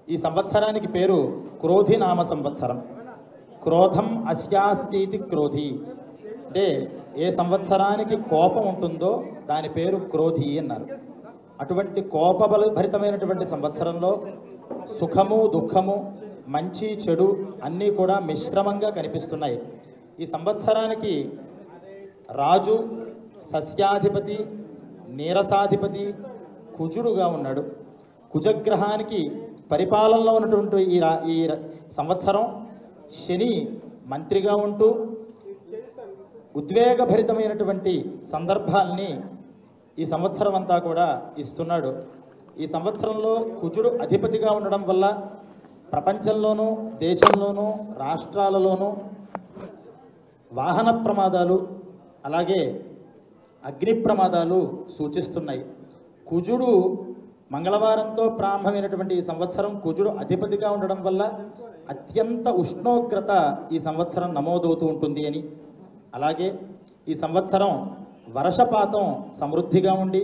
ఈ సంవత్సరానికి పేరు క్రోధి నామ సంవత్సరం. క్రోధం అస్యాస్తి క్రోధి అంటే ఏ సంవత్సరానికి కోపం ఉంటుందో దాని పేరు క్రోధి అన్నారు. అటువంటి కోపభరితమైనటువంటి సంవత్సరంలో సుఖము దుఃఖము మంచి చెడు అన్నీ కూడా మిశ్రమంగా కనిపిస్తున్నాయి. ఈ సంవత్సరానికి రాజు సస్యాధిపతి నీరసాధిపతి కుజుడుగా ఉన్నాడు. కుజగ్రహానికి పరిపాలనలో ఉన్నటువంటి ఈ సంవత్సరం శని మంత్రిగా ఉంటూ ఉద్వేగభరితమైనటువంటి సందర్భాల్ని ఈ సంవత్సరం అంతా కూడా ఇస్తున్నాడు. ఈ సంవత్సరంలో కుజుడు అధిపతిగా ఉండడం వల్ల ప్రపంచంలోనూ దేశంలోనూ రాష్ట్రాలలోనూ వాహన ప్రమాదాలు అలాగే అగ్ని ప్రమాదాలు సూచిస్తున్నాయి. కుజుడు మంగళవారంతో ప్రారంభమైనటువంటి ఈ సంవత్సరం కుజుడు అధిపతిగా ఉండడం వల్ల అత్యంత ఉష్ణోగ్రత ఈ సంవత్సరం నమోదవుతూ ఉంటుంది అని, అలాగే ఈ సంవత్సరం వర్షపాతం సమృద్ధిగా ఉండి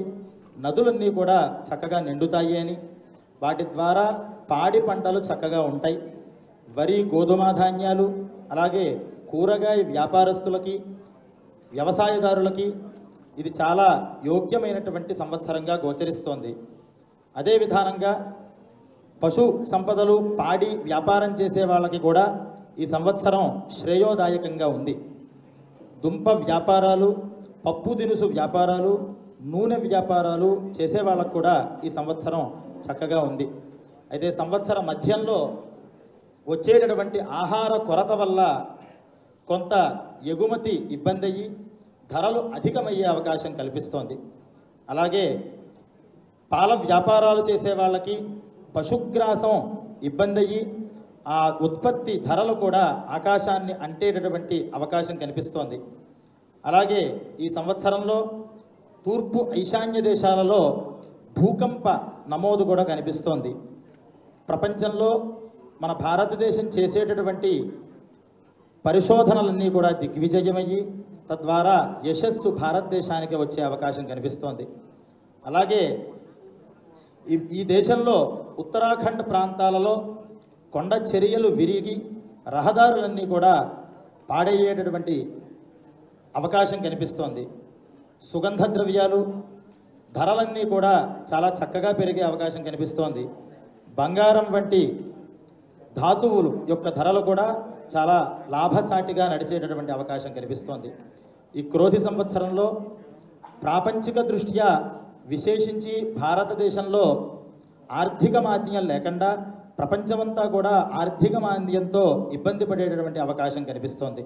నదులన్నీ కూడా చక్కగా నిండుతాయి అని, వాటి ద్వారా పాడి పంటలు చక్కగా ఉంటాయి. వరి గోధుమ ధాన్యాలు అలాగే కూరగాయ వ్యాపారస్తులకి వ్యవసాయదారులకి ఇది చాలా యోగ్యమైనటువంటి సంవత్సరంగా గోచరిస్తోంది. అదే విధానంగా పశు సంపదలు పాడి వ్యాపారం చేసే వాళ్ళకి కూడా ఈ సంవత్సరం శ్రేయోదాయకంగా ఉంది. దుంప వ్యాపారాలు పప్పు దినుసు వ్యాపారాలు నూనె వ్యాపారాలు చేసే వాళ్ళకు కూడా ఈ సంవత్సరం చక్కగా ఉంది. అయితే సంవత్సర మధ్యంలో వచ్చేటటువంటి ఆహార కొరత వల్ల కొంత ఎగుమతి ఇబ్బంది అయ్యి ధరలు అధికమయ్యే అవకాశం కల్పిస్తోంది. అలాగే పాల వ్యాపారాలు చేసే వాళ్ళకి పశుగ్రాసం ఇబ్బంది అయ్యి ఆ ఉత్పత్తి ధరలు కూడా ఆకాశాన్ని అంటేటటువంటి అవకాశం కనిపిస్తోంది. అలాగే ఈ సంవత్సరంలో తూర్పు ఈశాన్య దేశాలలో భూకంప నమోదు కూడా కనిపిస్తోంది. ప్రపంచంలో మన భారతదేశం చేసేటటువంటి పరిశోధనలన్నీ కూడా దిగ్విజయమయ్యి తద్వారా యశస్సు భారతదేశానికి వచ్చే అవకాశం కనిపిస్తోంది. అలాగే ఈ దేశంలో ఉత్తరాఖండ్ ప్రాంతాలలో కొండ చర్యలు విరిగి రహదారులన్నీ కూడా పాడయ్యేటటువంటి అవకాశం కనిపిస్తోంది. సుగంధ ద్రవ్యాలు ధరలన్నీ కూడా చాలా చక్కగా పెరిగే అవకాశం కనిపిస్తోంది. బంగారం వంటి ధాతువులు యొక్క ధరలు కూడా చాలా లాభసాటిగా నడిచేటటువంటి అవకాశం కనిపిస్తోంది. ఈ క్రోధి సంవత్సరంలో ప్రాపంచిక దృష్ట్యా విశేషించి భారతదేశంలో ఆర్థిక మాంద్యం లేకుండా ప్రపంచమంతా కూడా ఆర్థిక మాంద్యంతో ఇబ్బంది పడేటటువంటి అవకాశం కనిపిస్తోంది.